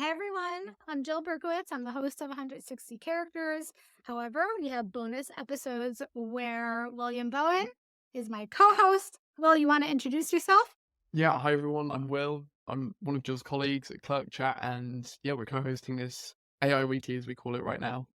Hey everyone, I'm Jill Berkowitz. I'm the host of 160 Characters. However, we have bonus episodes where William Bowen is my co-host. Will, you want to introduce yourself? Yeah, hi everyone. I'm Will. I'm one of Jill's colleagues at Clerk Chat, and yeah, we're co-hosting this AI Weekly, as we call it right now.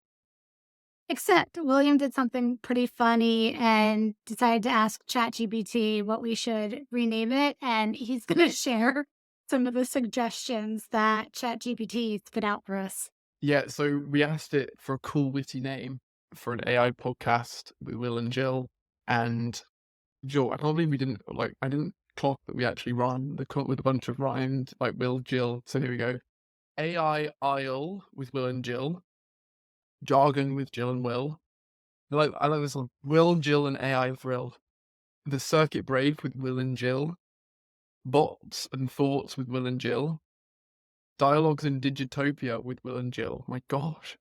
Except William did something pretty funny and decided to ask ChatGPT what we should rename it, and he's going to share some of the suggestions that ChatGPT spit out for us. Yeah, so we asked it for a cool, witty name for an AI podcast with Will and Jill, and Jill, I can't believe I didn't clock that we actually rhymed with a bunch of rhymed like Will, Jill. So here we go: AI Isle with Will and Jill, jargon with Jill and Will. I like this one: Will, Jill, and AI Thrill. The Circuit Brave with Will and Jill. Bots and Thoughts with Will and Jill. Dialogues in Digitopia with Will and Jill. My gosh.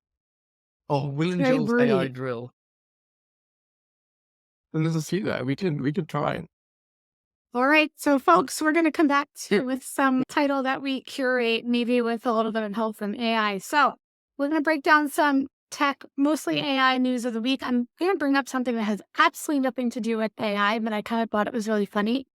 Oh, Will It's and very Jill's AI broody. drill. And there's a few there. We could try. All right, so folks, we're going to come back to with some title that we curate, maybe with a little bit of help from AI. So we're going to break down some tech, mostly AI news of the week. I'm going to bring up something that has absolutely nothing to do with AI, but I kind of thought it was really funny.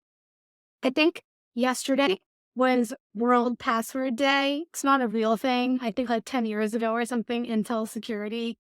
I think yesterday was World Password Day. It's not a real thing. I think like 10 years ago or something, Intel Security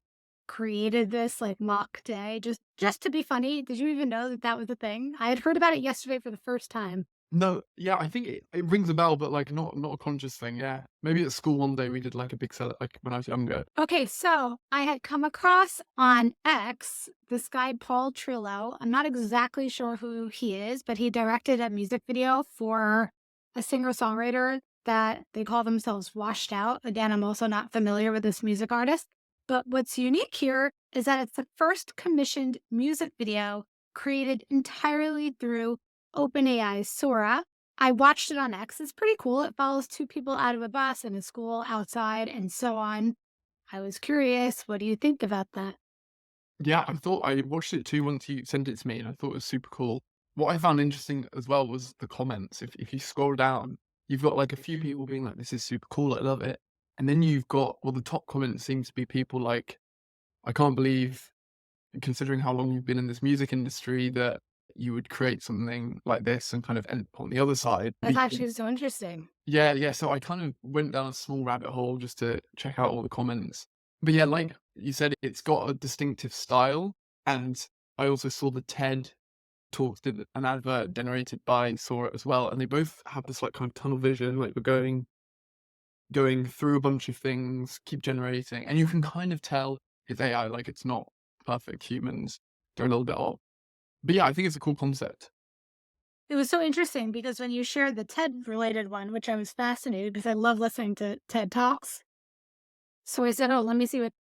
created this like mock day just to be funny. Did you even know that that was a thing? I had heard about it yesterday for the first time. No, yeah, I think it rings a bell, but like not a conscious thing. Yeah, maybe at school one day we did like a big sell like when I was younger. Okay, so I had come across on X this guy, Paul Trillo. I'm not exactly sure who he is, but he directed a music video for a singer-songwriter that they call themselves Washed Out. Again, I'm also not familiar with this music artist. But what's unique here is that it's the first commissioned music video created entirely through OpenAI's Sora. I watched it on X. It's pretty cool. It follows two people out of a bus in a school outside and so on. I was curious. What do you think about that? Yeah, I watched it too once you sent it to me, and I thought it was super cool. What I found interesting as well was the comments. If you scroll down, you've got like a few people being like, "This is super cool, I love it," and then you've got the top comments seems to be people like, "I can't believe, considering how long you've been in this music industry, that you would create something like this and kind of end up on the other side." That's actually so interesting. Yeah, yeah. So I kind of went down a small rabbit hole just to check out all the comments. But yeah, like you said, it's got a distinctive style. And I also saw the TED talk, did an advert generated by saw it as well. And they both have this like kind of tunnel vision, like we're going through a bunch of things, keep generating. And you can kind of tell it's AI, like it's not perfect humans. They're a little bit off. But yeah, I think it's a cool concept. It was so interesting because when you shared the TED related one, which I was fascinated because I love listening to TED Talks. So I said, oh, let me see what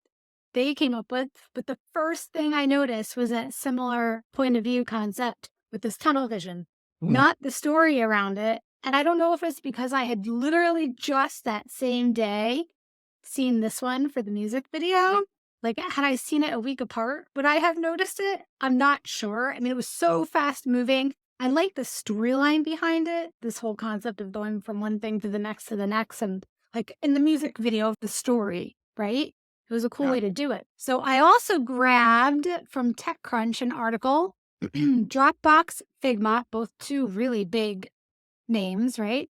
they came up with. But the first thing I noticed was that similar point of view concept with this tunnel vision, Mm. not the story around it. And I don't know if it's because I had literally just that same day seen this one for the music video. Like, had I seen it a week apart, would I have noticed it? I'm not sure. I mean, it was so fast moving. I like the storyline behind it, this whole concept of going from one thing to the next to the next. And like in the music video, the story, right? It was a cool Yeah. way to do it. So I also grabbed from TechCrunch an article, Dropbox, Figma, both two really big names, right?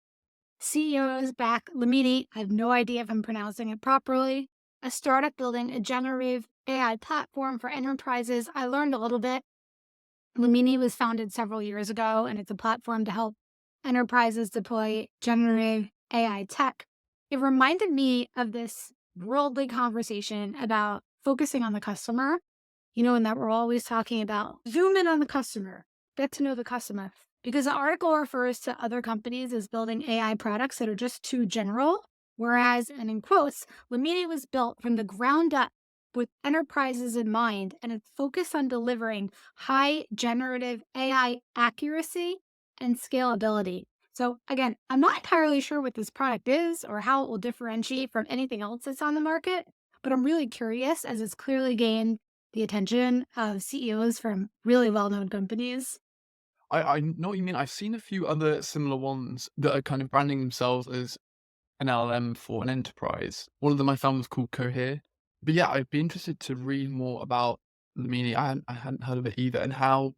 CEOs back Lamini, I have no idea if I'm pronouncing it properly, a startup building a generative AI platform for enterprises. I learned a little bit. Lamini was founded several years ago, and it's a platform to help enterprises deploy generative AI tech. It reminded me of this worldly conversation about focusing on the customer, and that we're always talking about zoom in on the customer, get to know the customer. Because the article refers to other companies as building AI products that are just too general, whereas, and in quotes, Lamini was built from the ground up with enterprises in mind, and it's focused on delivering high generative AI accuracy and scalability. So again, I'm not entirely sure what this product is or how it will differentiate from anything else that's on the market, but I'm really curious as it's clearly gained the attention of CEOs from really well-known companies. I know what you mean. I've seen a few other similar ones that are kind of branding themselves as an LLM for an enterprise. One of them I found was called Cohere. But yeah, I'd be interested to read more about the meaning. I hadn't heard of it either, and how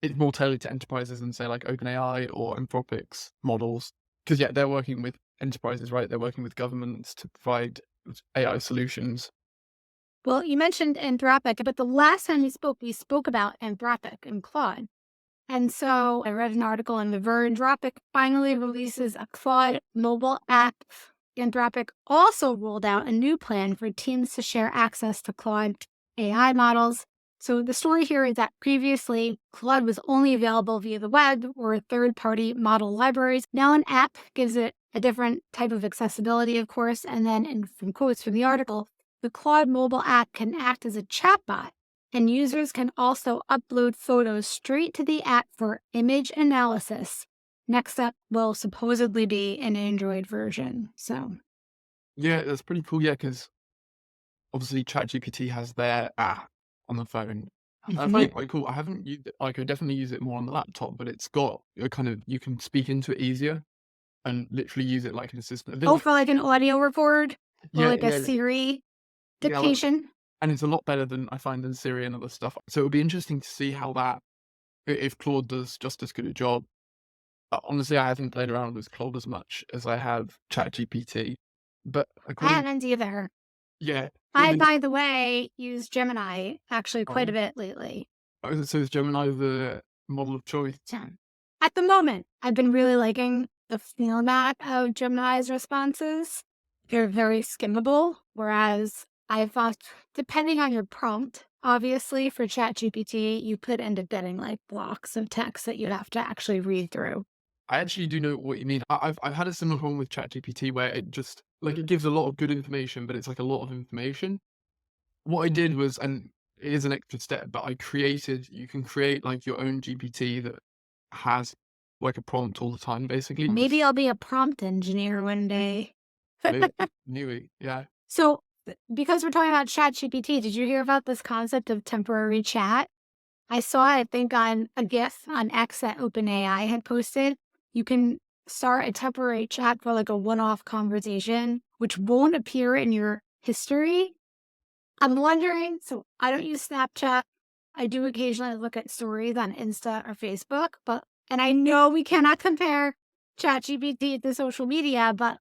it's more tailored to enterprises than, say, like OpenAI or Anthropic's models. Because yeah, they're working with enterprises, right? They're working with governments to provide AI solutions. Well, you mentioned Anthropic, but the last time we spoke about Anthropic and Claude. And so I read an article in The Verge. Anthropic finally releases a Claude mobile app. Anthropic also rolled out a new plan for teams to share access to Claude AI models. So the story here is that previously Claude was only available via the web or third-party model libraries. Now an app gives it a different type of accessibility, of course. And then from quotes from the article, the Claude mobile app can act as a chatbot, and users can also upload photos straight to the app for image analysis. Next up will supposedly be an Android version. So, Yeah, that's pretty cool. Yeah, because obviously ChatGPT has their app on the phone. I find mhm. it quite cool. I haven't used it. I could definitely use it more on the laptop, but it's got a kind of, you can speak into it easier and literally use it like an assistant. A bit Oh, like, for like an audio record or yeah, like a yeah, Siri yeah. Like, dictation. and it's a lot better than I find than Siri and other stuff. So it'll be interesting to see how that, if Claude does just as good a job. Honestly, I haven't played around with Claude as much as I have ChatGPT, but I according, haven't either. yeah, I, according, by the way, use Gemini actually quite a oh, bit lately. so is Gemini the model of choice? So, at the moment, I've been really liking the format of Gemini's responses. They're very skimmable, whereas I thought, depending on your prompt, obviously for ChatGPT, you could end up getting like blocks of text that you'd have to actually read through. I actually do know what you mean. I've had a similar problem with ChatGPT where it just like it gives a lot of good information, but it's like a lot of information. What I did was, and it is an extra step, but I created. You can create like your own GPT that has like a prompt all the time, basically. Maybe I'll be a prompt engineer one day. Maybe knew it, yeah. So, because we're talking about ChatGPT, did you hear about this concept of temporary chat? I saw, I think, on a GIF on X that OpenAI had posted. You can start a temporary chat for like a one-off conversation, which won't appear in your history. I'm wondering, so I don't use Snapchat. I do occasionally look at stories on Insta or Facebook, and I know we cannot compare ChatGPT to social media, but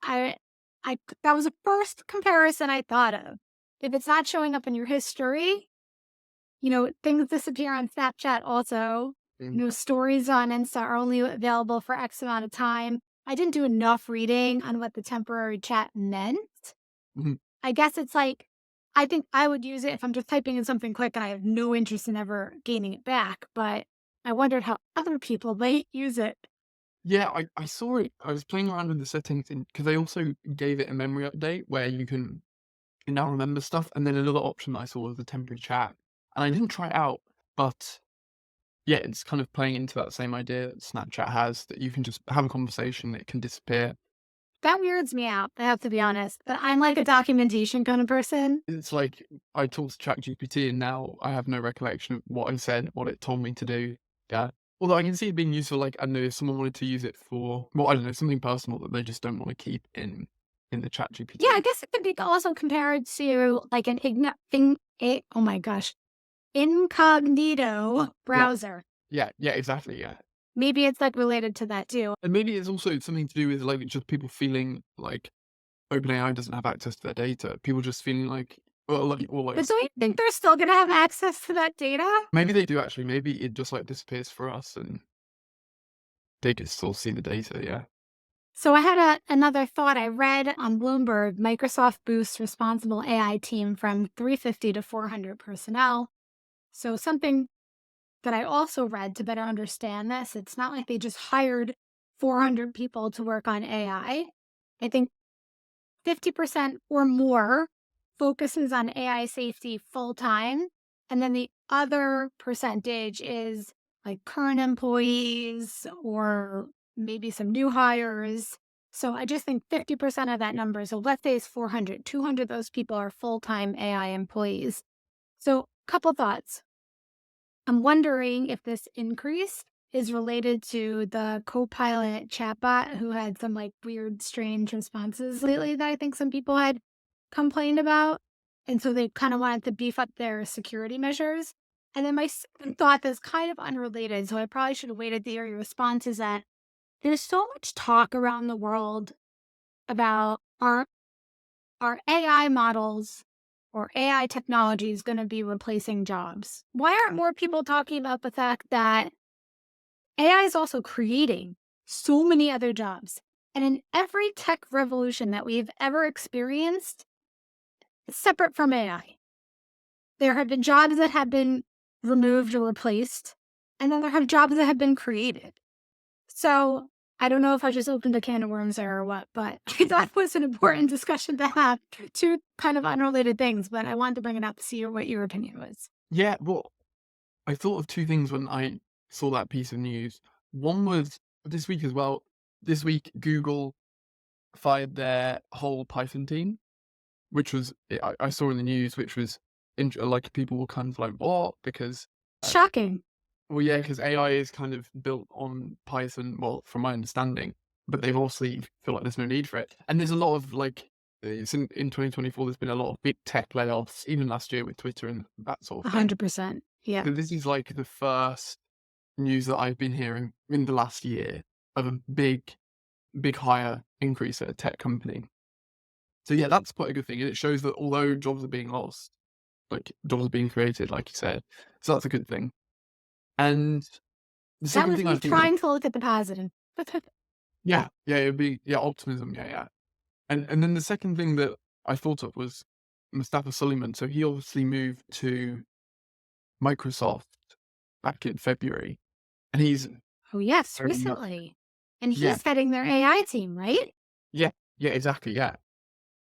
I, that was the first comparison I thought of. If it's not showing up in your history, things disappear on Snapchat also. Mm, Stories on Insta are only available for X amount of time. I didn't do enough reading on what the temporary chat meant. mhm. I guess it's like, I think I would use it if I'm just typing in something quick and I have no interest in ever gaining it back. But I wondered how other people might use it. Yeah, I saw it. I was playing around with the settings because they also gave it a memory update where you now remember stuff. And then another option that I saw was the temporary chat, and I didn't try it out, but yeah, it's kind of playing into that same idea that Snapchat has, that you can just have a conversation, it can disappear. That weirds me out, I have to be honest. But I'm like a documentation kind of person. It's like I talked to ChatGPT and now I have no recollection of what I said, what it told me to do. Yeah. Although I can see it being useful, like, I don't know, if someone wanted to use it for, well, I don't know, something personal that they just don't want to keep in the Yeah, I ChatGPT. guess it could be also compared to like an oh my gosh, incognito Yeah. browser. Yeah, yeah, exactly, yeah. Maybe it's like related to that too. And maybe it's also something to do with, like, just people feeling like OpenAI doesn't have access to their data. People just feeling like, well, like, or like, But don't you think they're still gonna have access to that data? maybe they do actually. Maybe it just like disappears for us and they can still see the data. Yeah. So I had another thought. I read on Bloomberg, Microsoft boosts responsible AI team from 350 to 400 personnel. So something that I also read to better understand this, it's not like they just hired 400 people to work on AI. I think 50% or more focuses on AI safety full time. And then the other percentage is like current employees or maybe some new hires. So I just think 50% of that number, so let's say it's 400, 200 of those people are full time AI employees. So, couple thoughts. I'm wondering if this increase is related to the Copilot chatbot who had some like weird, strange responses lately that I think some people had complained about. And so they kind of wanted to beef up their security measures. And then my second thought that's kind of unrelated, so I probably should have waited to hear your response, is that there's so much talk around the world about are AI models or AI technologies going to be replacing jobs? Why aren't more people talking about the fact that AI is also creating so many other jobs? And in every tech revolution that we've ever experienced, separate from AI, there have been jobs that have been removed or replaced, and then there have jobs that have been created. So I don't know if I just opened a can of worms there or what, but I thought it was an important discussion to have. Two kind of unrelated things, but I wanted to bring it up to see what your opinion was. Yeah, well, I thought of two things when I saw that piece of news. One was this week as well. This week, Google fired their whole Python team, which was I saw in the news, which was like people were kind of like, what? Because Shocking. well, yeah, because AI is kind of built on Python, well, from my understanding, but they've obviously feel like there's no need for it. And there's a lot of like, it's in 2024, there's been a lot of big tech layoffs, even last year with Twitter and that sort of thing. 100%. Yeah. So this is like the first news that I've been hearing in the last year of a big hire increase at a tech company. So yeah, that's quite a good thing. And it shows that although jobs are being lost, like jobs are being created, like you said. So that's a good thing. And the That second was thing I me think, trying to look at the positive. yeah, it'd be optimism, yeah. And then the second thing that I thought of was Mustafa Suleyman. So he obviously moved to Microsoft back in February, and he's Oh, yes, very much, recently. And yeah, he's heading their AI team, right? yeah, exactly, yeah.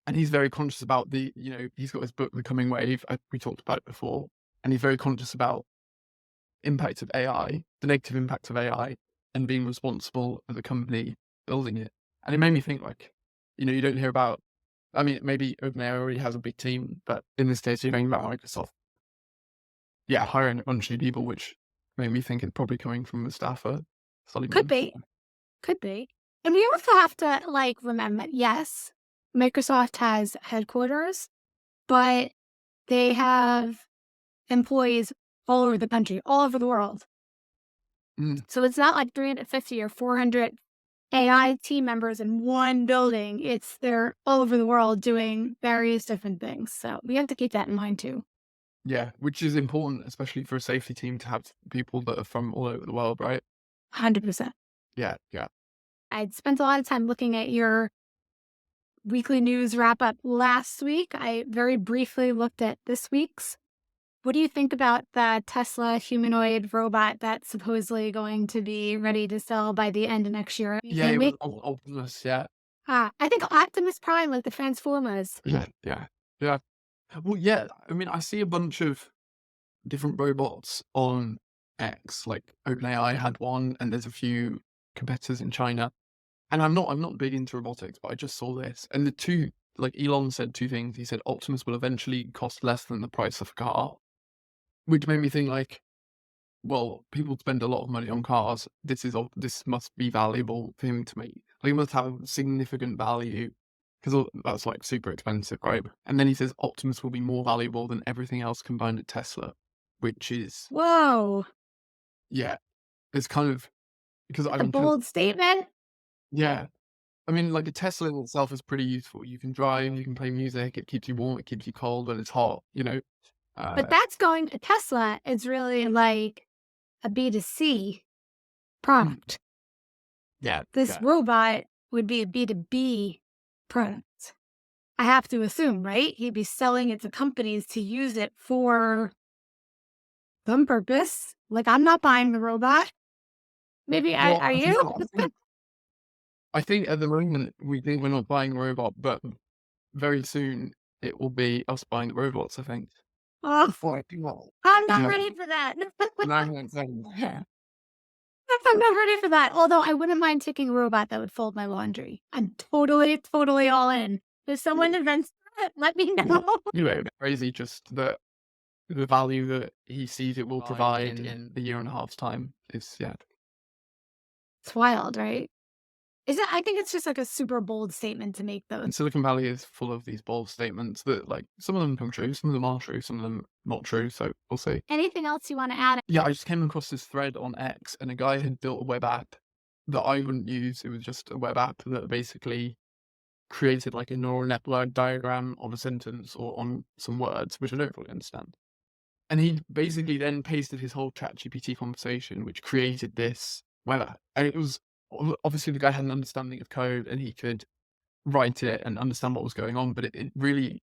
And he's very conscious about he's got his book, The Coming Wave. We talked about it before, and he's very conscious about impact of AI, the negative impact of AI, and being responsible as a company building it. And it made me think, like, you don't hear about. I mean, maybe OpenAI already has a big team, but in this case, you're hearing about Microsoft, yeah, hiring a bunch of people, which made me think it's probably coming from Mustafa Could Suleyman. be. Could be. And we also have to like remember, yes, Microsoft has headquarters, but they have employees all over the country, all over the world. Mm, So it's not like 350 or 400 AI team members in one building. They're all over the world doing various different things. So we have to keep that in mind too. yeah, which is important, especially for a safety team, to have people that are from all over the world, right? 100%. Yeah, yeah. I'd spent a lot of time looking at your weekly news wrap up last week. I very briefly looked at this week's. What do you think about the Tesla humanoid robot that's supposedly going to be ready to sell by the end of next year? Yeah, it was Maybe. Optimus, yeah. I think Optimus Prime, like the Transformers. Yeah, yeah, yeah. Well, yeah, I mean, I see a bunch of different robots on X, like OpenAI had one, and there's a few competitors in China. And I'm not big into robotics, but I just saw this. And the two, like Elon said two things. He said Optimus will eventually cost less than the price of a car, which made me think like, well, people spend a lot of money on cars. This must be valuable for him to make. Like, it must have significant value because that's like super expensive, right? And then he says Optimus will be more valuable than everything else combined at Tesla, which is, Whoa, yeah, it's kind of because I a mean, 'cause, bold statement. yeah, I mean, like a Tesla in itself is pretty useful. You can drive, you can play music, it keeps you warm, it keeps you cold when it's hot. But Uh, that's going to Tesla is really like a B2C mm, product. yeah, This yeah. robot would be a B2B product. I have to assume, right? He'd be selling it to companies to use it for some purpose. Like, I'm not buying the robot. Maybe Well, are you? I think at the moment we think we're not buying a robot, but very soon it will be us buying the robots, I think. Oh, Well, I'm not yeah. ready for that. No, no. I'm not ready for that. Although I wouldn't mind taking a robot that would fold my laundry. I'm totally, totally all in. If someone invents that, let me know. Anyway, crazy just that the value that he sees it will provide in a year and a half's time is, yeah. It's wild, right? Is it I think it's just like a super bold statement to make those. And Silicon Valley is full of these bold statements that, like, some of them come true, some of them are true, some of them not true. So we'll see. Anything else you wanna add? Yeah, I just came across this thread on X, and a guy had built a web app that I wouldn't use. It was just a web app that basically created like a neural network diagram on a sentence or on some words, which I don't fully understand. And he basically then pasted his whole ChatGPT conversation, which created this web app. And it was obviously the guy had an understanding of code and he could write it and understand what was going on, but it really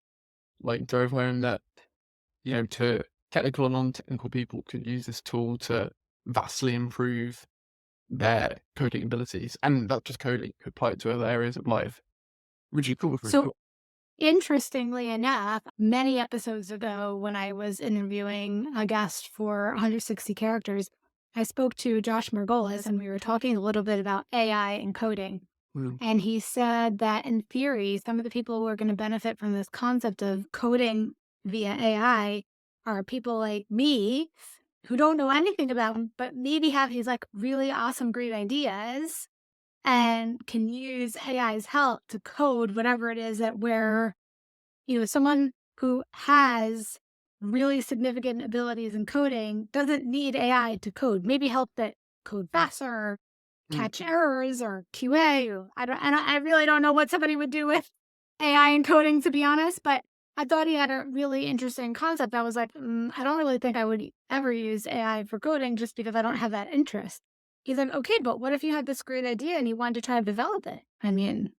like drove home that, to technical and non-technical people could use this tool to vastly improve their coding abilities. And not just coding, could apply it to other areas of life. Which is cool. Really So, cool. interestingly enough, many episodes ago when I was interviewing a guest for 160 characters, I spoke to Josh Margolis and we were talking a little bit about AI and coding. Mm. And he said that in theory, some of the people who are going to benefit from this concept of coding via AI are people like me who don't know anything about them, but maybe have these like really awesome, great ideas and can use AI's help to code whatever it is that we're, someone who has really significant abilities in coding doesn't need AI to code, maybe help that code faster, Mm. catch errors or QA. Or I really don't know what somebody would do with AI encoding, to be honest, but I thought he had a really interesting concept. I was like, I don't really think I would ever use AI for coding just because I don't have that interest. He's like, okay, but what if you had this great idea and you wanted to try to develop it? I mean,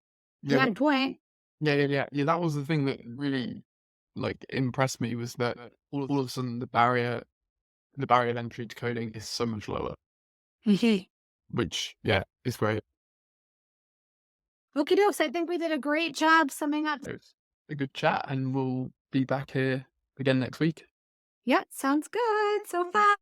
you Yeah, got a point. yeah. That was the thing that really like impressed me was that all of a sudden the barrier of entry to coding is so much lower, Okay, which yeah is great. dokes. I think we did a great job summing up. It was a good chat, and we'll be back here again next week. Yeah, sounds good. So far.